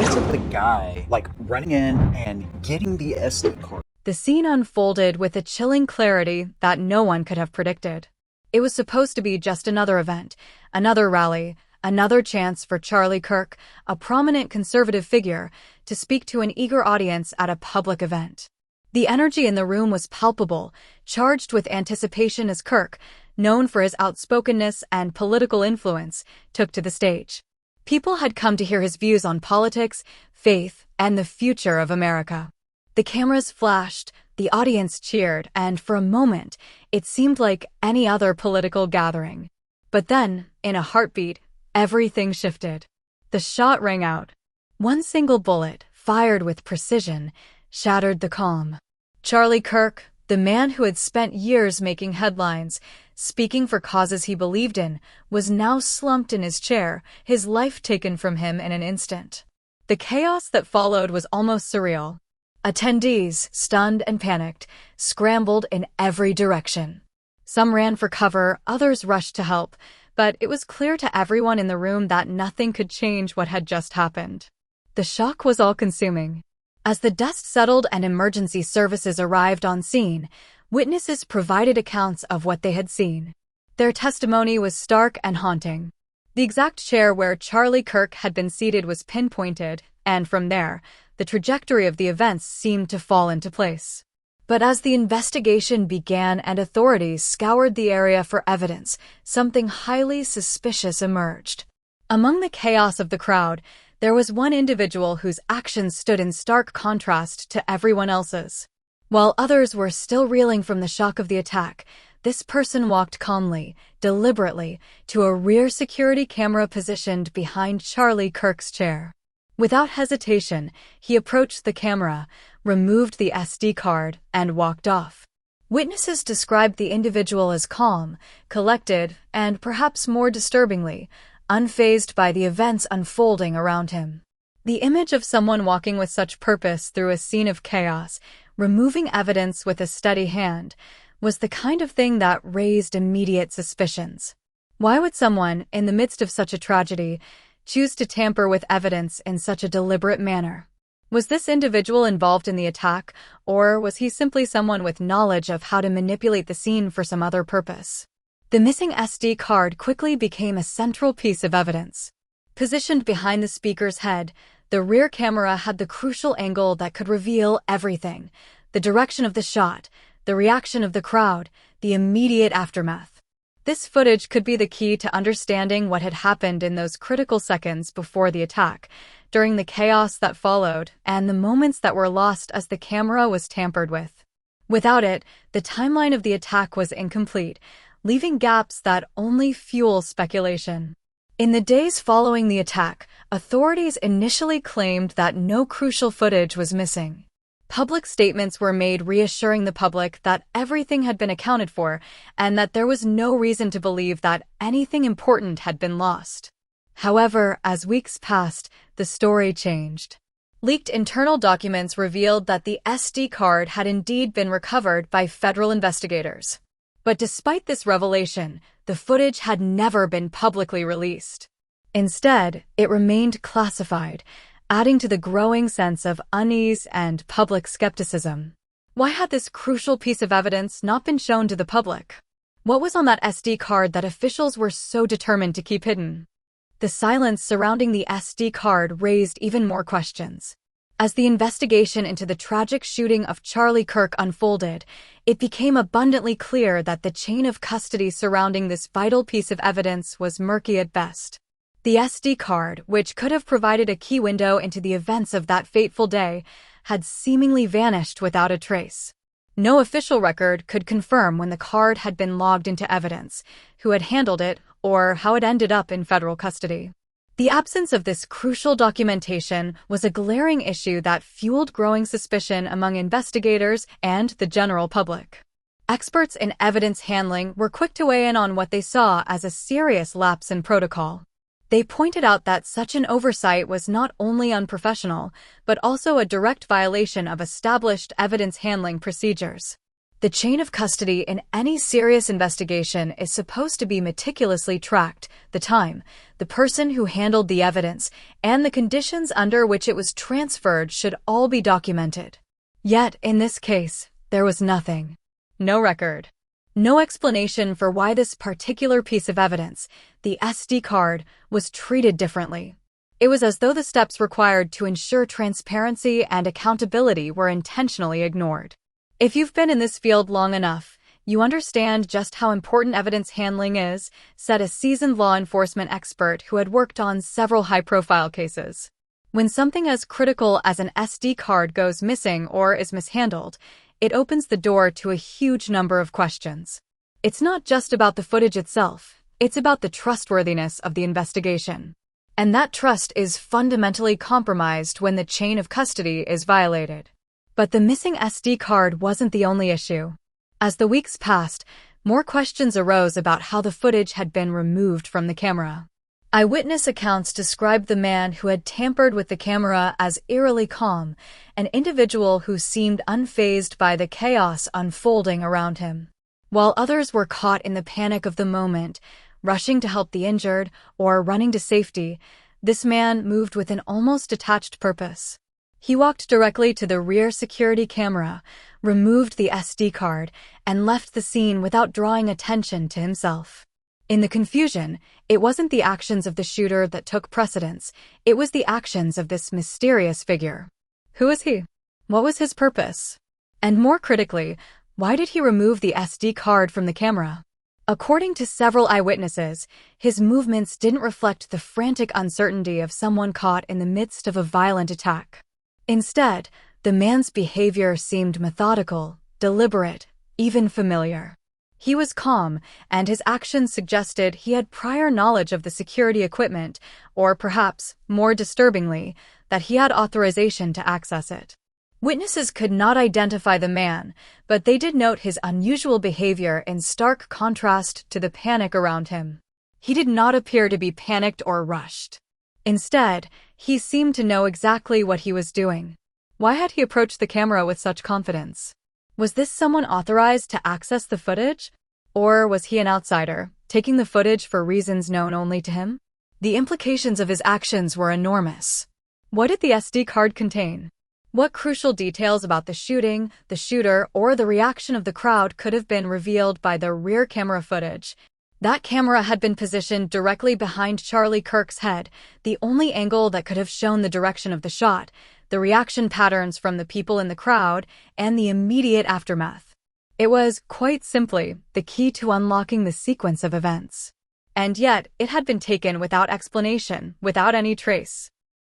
sense of the guy, like, running in and getting the SD card. The scene unfolded with a chilling clarity that no one could have predicted. It was supposed to be just another event, another rally, another chance for Charlie Kirk, a prominent conservative figure, to speak to an eager audience at a public event. The energy in the room was palpable, charged with anticipation as Kirk, known for his outspokenness and political influence, took to the stage. People had come to hear his views on politics, faith, and the future of America. The cameras flashed, the audience cheered, and for a moment, it seemed like any other political gathering. But then, in a heartbeat, everything shifted. The shot rang out. One single bullet, fired with precision, shattered the calm. Charlie Kirk, the man who had spent years making headlines, speaking for causes he believed in, was now slumped in his chair, his life taken from him in an instant. The chaos that followed was almost surreal. Attendees, stunned and panicked, scrambled in every direction. Some ran for cover, others rushed to help, but it was clear to everyone in the room that nothing could change what had just happened. The shock was all-consuming. As the dust settled and emergency services arrived on scene, witnesses provided accounts of what they had seen. Their testimony was stark and haunting. The exact chair where Charlie Kirk had been seated was pinpointed, and from there, the trajectory of the events seemed to fall into place. But as the investigation began and authorities scoured the area for evidence, something highly suspicious emerged. Among the chaos of the crowd, there was one individual whose actions stood in stark contrast to everyone else's. While others were still reeling from the shock of the attack, this person walked calmly, deliberately, to a rear security camera positioned behind Charlie Kirk's chair. Without hesitation, he approached the camera, removed the SD card, and walked off. Witnesses described the individual as calm, collected, and perhaps more disturbingly, unfazed by the events unfolding around him. The image of someone walking with such purpose through a scene of chaos, removing evidence with a steady hand, was the kind of thing that raised immediate suspicions. Why would someone, in the midst of such a tragedy, choose to tamper with evidence in such a deliberate manner? Was this individual involved in the attack, or was he simply someone with knowledge of how to manipulate the scene for some other purpose? The missing SD card quickly became a central piece of evidence. Positioned behind the speaker's head, the rear camera had the crucial angle that could reveal everything: the direction of the shot, the reaction of the crowd, the immediate aftermath. This footage could be the key to understanding what had happened in those critical seconds before the attack, during the chaos that followed, and the moments that were lost as the camera was tampered with. Without it, the timeline of the attack was incomplete, leaving gaps that only fuel speculation. In the days following the attack, authorities initially claimed that no crucial footage was missing. Public statements were made reassuring the public that everything had been accounted for and that there was no reason to believe that anything important had been lost. However, as weeks passed, the story changed. Leaked internal documents revealed that the SD card had indeed been recovered by federal investigators. But despite this revelation, the footage had never been publicly released. Instead, it remained classified, adding to the growing sense of unease and public skepticism. Why had this crucial piece of evidence not been shown to the public? What was on that SD card that officials were so determined to keep hidden? The silence surrounding the SD card raised even more questions. As the investigation into the tragic shooting of Charlie Kirk unfolded, it became abundantly clear that the chain of custody surrounding this vital piece of evidence was murky at best. The SD card, which could have provided a key window into the events of that fateful day, had seemingly vanished without a trace. No official record could confirm when the card had been logged into evidence, who had handled it, or how it ended up in federal custody. The absence of this crucial documentation was a glaring issue that fueled growing suspicion among investigators and the general public. Experts in evidence handling were quick to weigh in on what they saw as a serious lapse in protocol. They pointed out that such an oversight was not only unprofessional, but also a direct violation of established evidence handling procedures. The chain of custody in any serious investigation is supposed to be meticulously tracked: the time, the person who handled the evidence, and the conditions under which it was transferred should all be documented. Yet, in this case, there was nothing. No record. No explanation for why this particular piece of evidence, the SD card, was treated differently. It was as though the steps required to ensure transparency and accountability were intentionally ignored. If you've been in this field long enough, you understand just how important evidence handling is, said a seasoned law enforcement expert who had worked on several high-profile cases. When something as critical as an SD card goes missing or is mishandled, it opens the door to a huge number of questions. It's not just about the footage itself, it's about the trustworthiness of the investigation. And that trust is fundamentally compromised when the chain of custody is violated. But the missing SD card wasn't the only issue. As the weeks passed, more questions arose about how the footage had been removed from the camera. Eyewitness accounts described the man who had tampered with the camera as eerily calm, an individual who seemed unfazed by the chaos unfolding around him. While others were caught in the panic of the moment, rushing to help the injured or running to safety, this man moved with an almost detached purpose. He walked directly to the rear security camera, removed the SD card, and left the scene without drawing attention to himself. In the confusion, it wasn't the actions of the shooter that took precedence, it was the actions of this mysterious figure. Who was he? What was his purpose? And more critically, why did he remove the SD card from the camera? According to several eyewitnesses, his movements didn't reflect the frantic uncertainty of someone caught in the midst of a violent attack. Instead, the man's behavior seemed methodical, deliberate, even familiar. He was calm, and his actions suggested he had prior knowledge of the security equipment, or perhaps, more disturbingly, that he had authorization to access it. Witnesses could not identify the man, but they did note his unusual behavior in stark contrast to the panic around him. He did not appear to be panicked or rushed. Instead, he seemed to know exactly what he was doing. Why had he approached the camera with such confidence? Was this someone authorized to access the footage? Or was he an outsider, taking the footage for reasons known only to him? The implications of his actions were enormous. What did the SD card contain? What crucial details about the shooting, the shooter, or the reaction of the crowd could have been revealed by the rear camera footage? That camera had been positioned directly behind Charlie Kirk's head, the only angle that could have shown the direction of the shot, the reaction patterns from the people in the crowd, and the immediate aftermath. It was, quite simply, the key to unlocking the sequence of events. And yet, it had been taken without explanation, without any trace.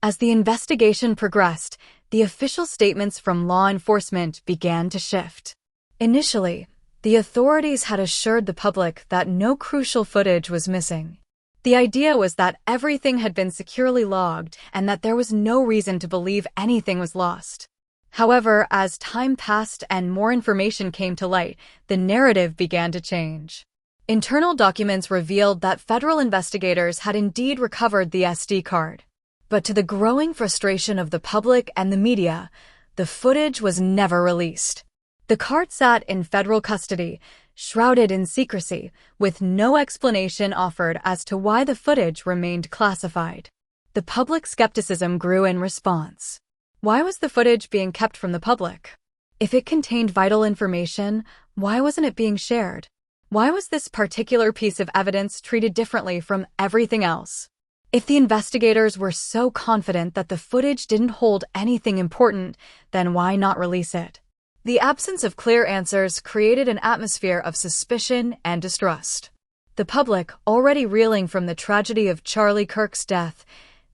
As the investigation progressed, the official statements from law enforcement began to shift. Initially, the authorities had assured the public that no crucial footage was missing. The idea was that everything had been securely logged and that there was no reason to believe anything was lost. However, as time passed and more information came to light, the narrative began to change. Internal documents revealed that federal investigators had indeed recovered the SD card. But to the growing frustration of the public and the media, the footage was never released. The card sat in federal custody, shrouded in secrecy, with no explanation offered as to why the footage remained classified. The public skepticism grew in response. Why was the footage being kept from the public? If it contained vital information, why wasn't it being shared? Why was this particular piece of evidence treated differently from everything else? If the investigators were so confident that the footage didn't hold anything important, then why not release it? The absence of clear answers created an atmosphere of suspicion and distrust. The public, already reeling from the tragedy of Charlie Kirk's death,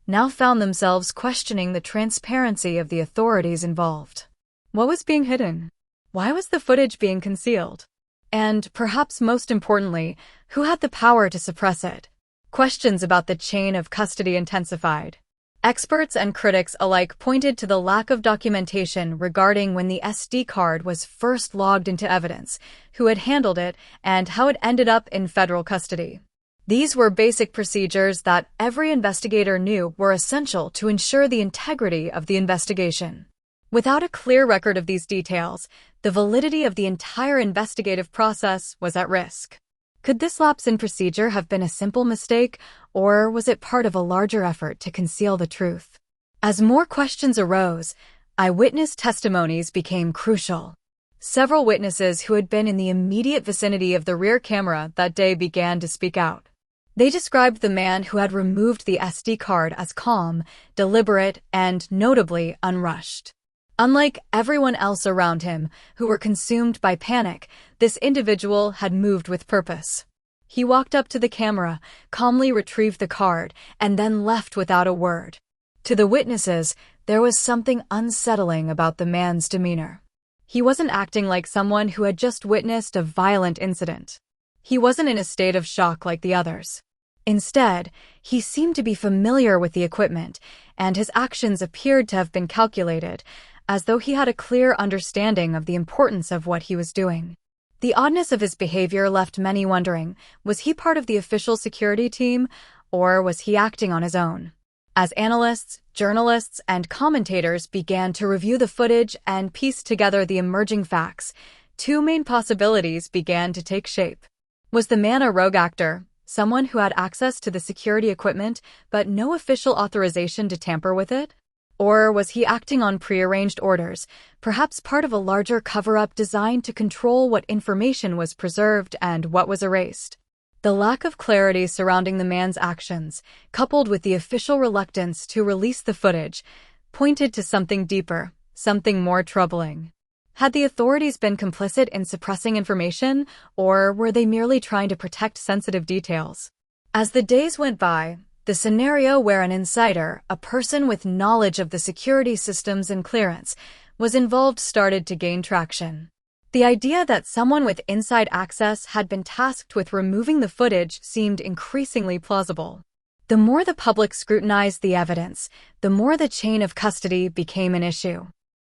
now found themselves questioning the transparency of the authorities involved. What was being hidden? Why was the footage being concealed? And, perhaps most importantly, who had the power to suppress it? Questions about the chain of custody intensified. Experts and critics alike pointed to the lack of documentation regarding when the SD card was first logged into evidence, who had handled it, and how it ended up in federal custody. These were basic procedures that every investigator knew were essential to ensure the integrity of the investigation. Without a clear record of these details, the validity of the entire investigative process was at risk. Could this lapse in procedure have been a simple mistake, or was it part of a larger effort to conceal the truth? As more questions arose, eyewitness testimonies became crucial. Several witnesses who had been in the immediate vicinity of the rear camera that day began to speak out. They described the man who had removed the SD card as calm, deliberate, and notably unrushed. Unlike everyone else around him, who were consumed by panic, this individual had moved with purpose. He walked up to the camera, calmly retrieved the card, and then left without a word. To the witnesses, there was something unsettling about the man's demeanor. He wasn't acting like someone who had just witnessed a violent incident. He wasn't in a state of shock like the others. Instead, he seemed to be familiar with the equipment, and his actions appeared to have been calculated, as though he had a clear understanding of the importance of what he was doing. The oddness of his behavior left many wondering, was he part of the official security team, or was he acting on his own? As analysts, journalists, and commentators began to review the footage and piece together the emerging facts, two main possibilities began to take shape. Was the man a rogue actor, someone who had access to the security equipment but no official authorization to tamper with it? Or was he acting on prearranged orders, perhaps part of a larger cover-up designed to control what information was preserved and what was erased? The lack of clarity surrounding the man's actions, coupled with the official reluctance to release the footage, pointed to something deeper, something more troubling. Had the authorities been complicit in suppressing information, or were they merely trying to protect sensitive details? As the days went by, the scenario where an insider, a person with knowledge of the security systems and clearance, was involved started to gain traction. The idea that someone with inside access had been tasked with removing the footage seemed increasingly plausible. The more the public scrutinized the evidence, the more the chain of custody became an issue.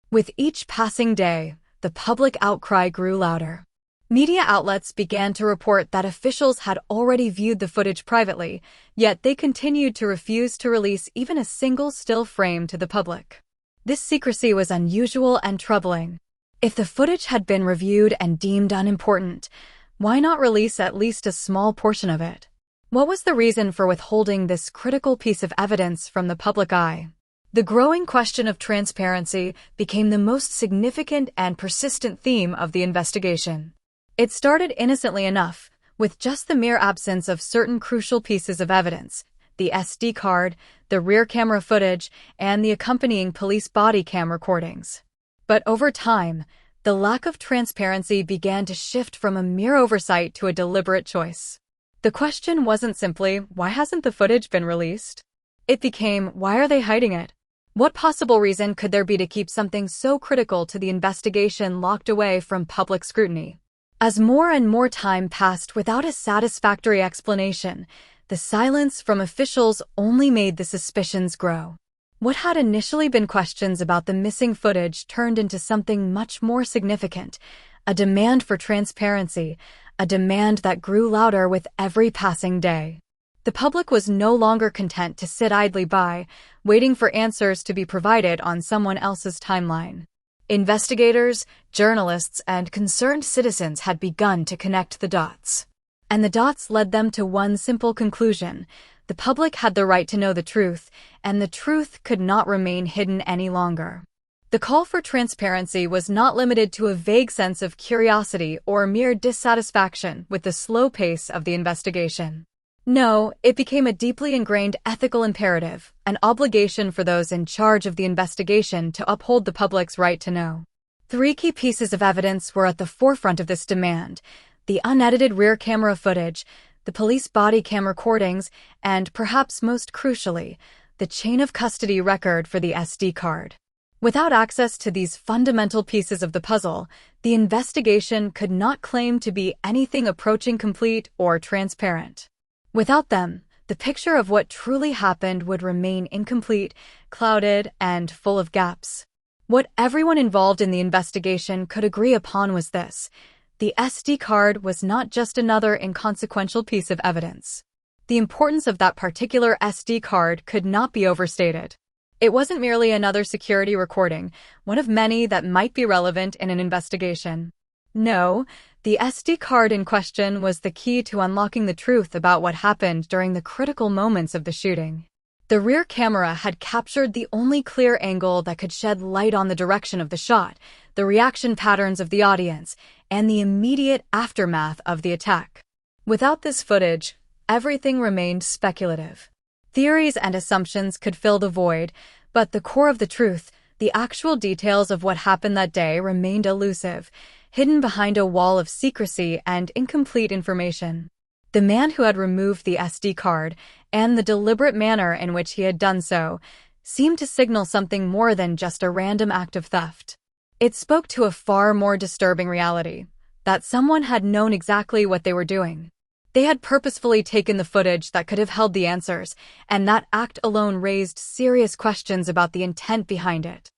With each passing day, the public outcry grew louder. Media outlets began to report that officials had already viewed the footage privately, yet they continued to refuse to release even a single still frame to the public. This secrecy was unusual and troubling. If the footage had been reviewed and deemed unimportant, why not release at least a small portion of it? What was the reason for withholding this critical piece of evidence from the public eye? The growing question of transparency became the most significant and persistent theme of the investigation. It started innocently enough, with just the mere absence of certain crucial pieces of evidence, the SD card, the rear camera footage, and the accompanying police body cam recordings. But over time, the lack of transparency began to shift from a mere oversight to a deliberate choice. The question wasn't simply, why hasn't the footage been released? It became, why are they hiding it? What possible reason could there be to keep something so critical to the investigation locked away from public scrutiny? As more and more time passed without a satisfactory explanation, the silence from officials only made the suspicions grow. What had initially been questions about the missing footage turned into something much more significant, a demand for transparency, a demand that grew louder with every passing day. The public was no longer content to sit idly by, waiting for answers to be provided on someone else's timeline. Investigators, journalists, and concerned citizens had begun to connect the dots. And the dots led them to one simple conclusion: the public had the right to know the truth, and the truth could not remain hidden any longer. The call for transparency was not limited to a vague sense of curiosity or mere dissatisfaction with the slow pace of the investigation. No, it became a deeply ingrained ethical imperative, an obligation for those in charge of the investigation to uphold the public's right to know. Three key pieces of evidence were at the forefront of this demand: the unedited rear camera footage, the police body cam recordings, and perhaps most crucially, the chain of custody record for the SD card. Without access to these fundamental pieces of the puzzle, the investigation could not claim to be anything approaching complete or transparent. Without them, the picture of what truly happened would remain incomplete, clouded, and full of gaps. What everyone involved in the investigation could agree upon was this: the SD card was not just another inconsequential piece of evidence. The importance of that particular SD card could not be overstated. It wasn't merely another security recording, one of many that might be relevant in an investigation. No, the SD card in question was the key to unlocking the truth about what happened during the critical moments of the shooting. The rear camera had captured the only clear angle that could shed light on the direction of the shot, the reaction patterns of the audience, and the immediate aftermath of the attack. Without this footage, everything remained speculative. Theories and assumptions could fill the void, but the core of the truth, the actual details of what happened that day, remained elusive, hidden behind a wall of secrecy and incomplete information. The man who had removed the SD card, and the deliberate manner in which he had done so, seemed to signal something more than just a random act of theft. It spoke to a far more disturbing reality, that someone had known exactly what they were doing. They had purposefully taken the footage that could have held the answers, and that act alone raised serious questions about the intent behind it.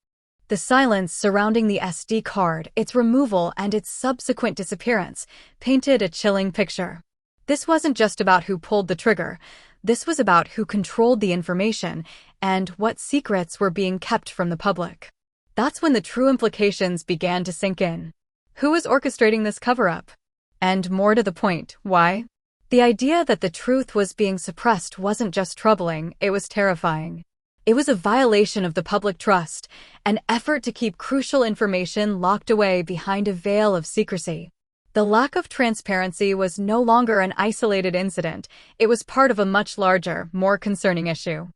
The silence surrounding the SD card, its removal, and its subsequent disappearance painted a chilling picture. This wasn't just about who pulled the trigger. This was about who controlled the information and what secrets were being kept from the public. That's when the true implications began to sink in. Who was orchestrating this cover-up? And more to the point, why? The idea that the truth was being suppressed wasn't just troubling, it was terrifying. It was a violation of the public trust, an effort to keep crucial information locked away behind a veil of secrecy. The lack of transparency was no longer an isolated incident, it was part of a much larger, more concerning issue.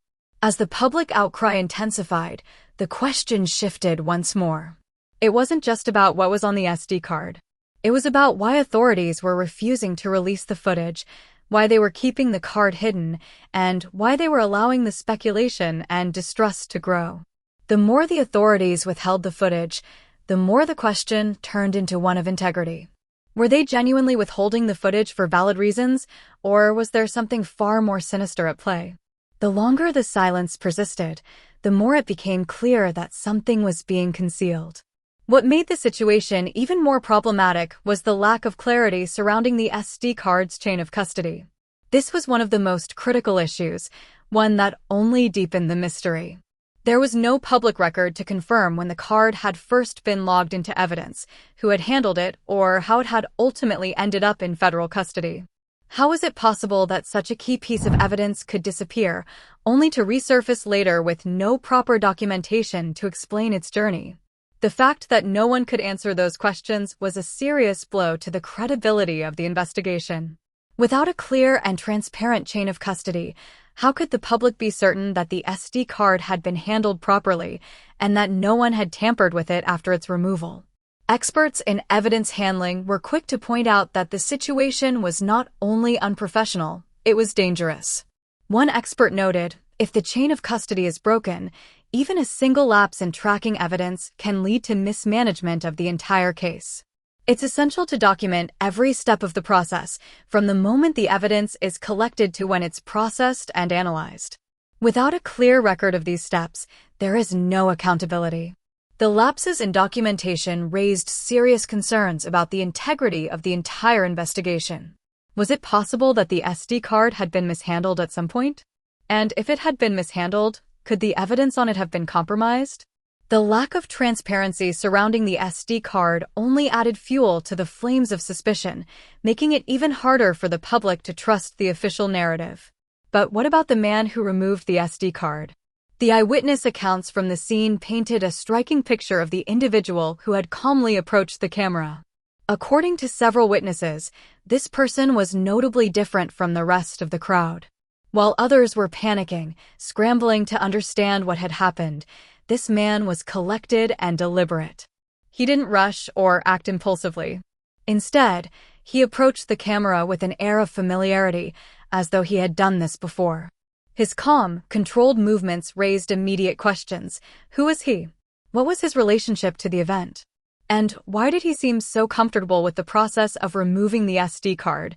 As the public outcry intensified, the question shifted once more. It wasn't just about what was on the SD card. It was about why authorities were refusing to release the footage, why they were keeping the card hidden, and why they were allowing the speculation and distrust to grow. The more the authorities withheld the footage, the more the question turned into one of integrity. Were they genuinely withholding the footage for valid reasons, or was there something far more sinister at play? The longer the silence persisted, the more it became clear that something was being concealed. What made the situation even more problematic was the lack of clarity surrounding the SD card's chain of custody. This was one of the most critical issues, one that only deepened the mystery. There was no public record to confirm when the card had first been logged into evidence, who had handled it, or how it had ultimately ended up in federal custody. How was it possible that such a key piece of evidence could disappear, only to resurface later with no proper documentation to explain its journey? The fact that no one could answer those questions was a serious blow to the credibility of the investigation. Without a clear and transparent chain of custody, how could the public be certain that the SD card had been handled properly and that no one had tampered with it after its removal? Experts in evidence handling were quick to point out that the situation was not only unprofessional, it was dangerous. One expert noted, if the chain of custody is broken, even a single lapse in tracking evidence can lead to mismanagement of the entire case. It's essential to document every step of the process, from the moment the evidence is collected to when it's processed and analyzed. Without a clear record of these steps, there is no accountability. The lapses in documentation raised serious concerns about the integrity of the entire investigation. Was it possible that the SD card had been mishandled at some point? And if it had been mishandled, could the evidence on it have been compromised? The lack of transparency surrounding the SD card only added fuel to the flames of suspicion, making it even harder for the public to trust the official narrative. But what about the man who removed the SD card? The eyewitness accounts from the scene painted a striking picture of the individual who had calmly approached the camera. According to several witnesses, this person was notably different from the rest of the crowd. While others were panicking, scrambling to understand what had happened, this man was collected and deliberate. He didn't rush or act impulsively. Instead, he approached the camera with an air of familiarity, as though he had done this before. His calm, controlled movements raised immediate questions. Who was he? What was his relationship to the event? And why did he seem so comfortable with the process of removing the SD card?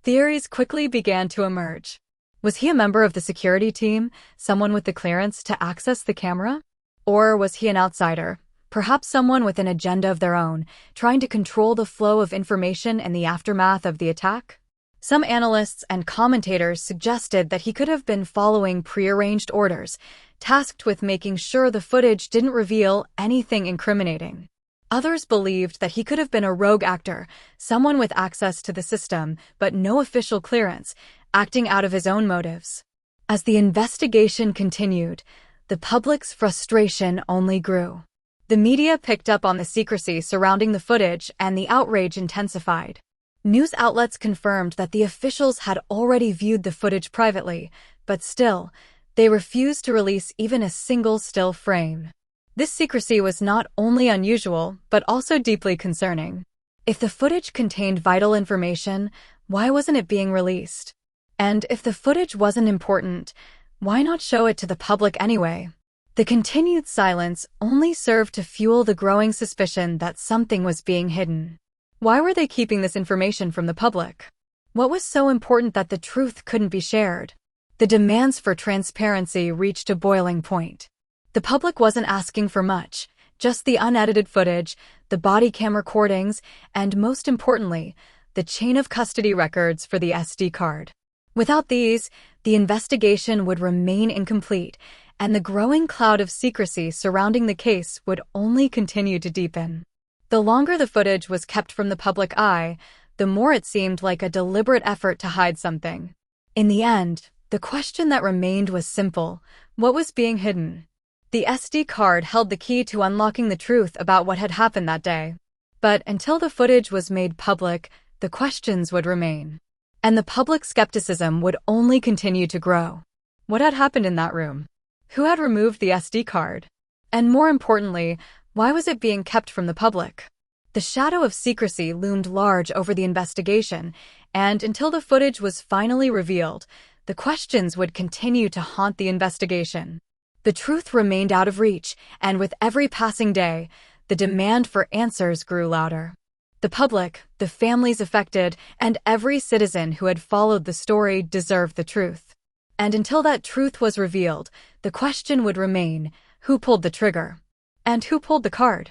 Theories quickly began to emerge. Was he a member of the security team, someone with the clearance to access the camera? Or was he an outsider, perhaps someone with an agenda of their own, trying to control the flow of information in the aftermath of the attack? Some analysts and commentators suggested that he could have been following prearranged orders, tasked with making sure the footage didn't reveal anything incriminating. Others believed that he could have been a rogue actor, someone with access to the system but no official clearance, acting out of his own motives. As the investigation continued, the public's frustration only grew. The media picked up on the secrecy surrounding the footage and the outrage intensified. News outlets confirmed that the officials had already viewed the footage privately, but still, they refused to release even a single still frame. This secrecy was not only unusual, but also deeply concerning. If the footage contained vital information, why wasn't it being released? And if the footage wasn't important, why not show it to the public anyway? The continued silence only served to fuel the growing suspicion that something was being hidden. Why were they keeping this information from the public? What was so important that the truth couldn't be shared? The demands for transparency reached a boiling point. The public wasn't asking for much, just the unedited footage, the body cam recordings, and most importantly, the chain of custody records for the SD card. Without these, the investigation would remain incomplete, and the growing cloud of secrecy surrounding the case would only continue to deepen. The longer the footage was kept from the public eye, the more it seemed like a deliberate effort to hide something. In the end, the question that remained was simple: what was being hidden? The SD card held the key to unlocking the truth about what had happened that day. But until the footage was made public, the questions would remain. And the public skepticism would only continue to grow. What had happened in that room? Who had removed the SD card? And more importantly, why was it being kept from the public? The shadow of secrecy loomed large over the investigation, and until the footage was finally revealed, the questions would continue to haunt the investigation. The truth remained out of reach, and with every passing day, the demand for answers grew louder. The public, the families affected, and every citizen who had followed the story deserved the truth. And until that truth was revealed, the question would remain: who pulled the trigger? And who pulled the card?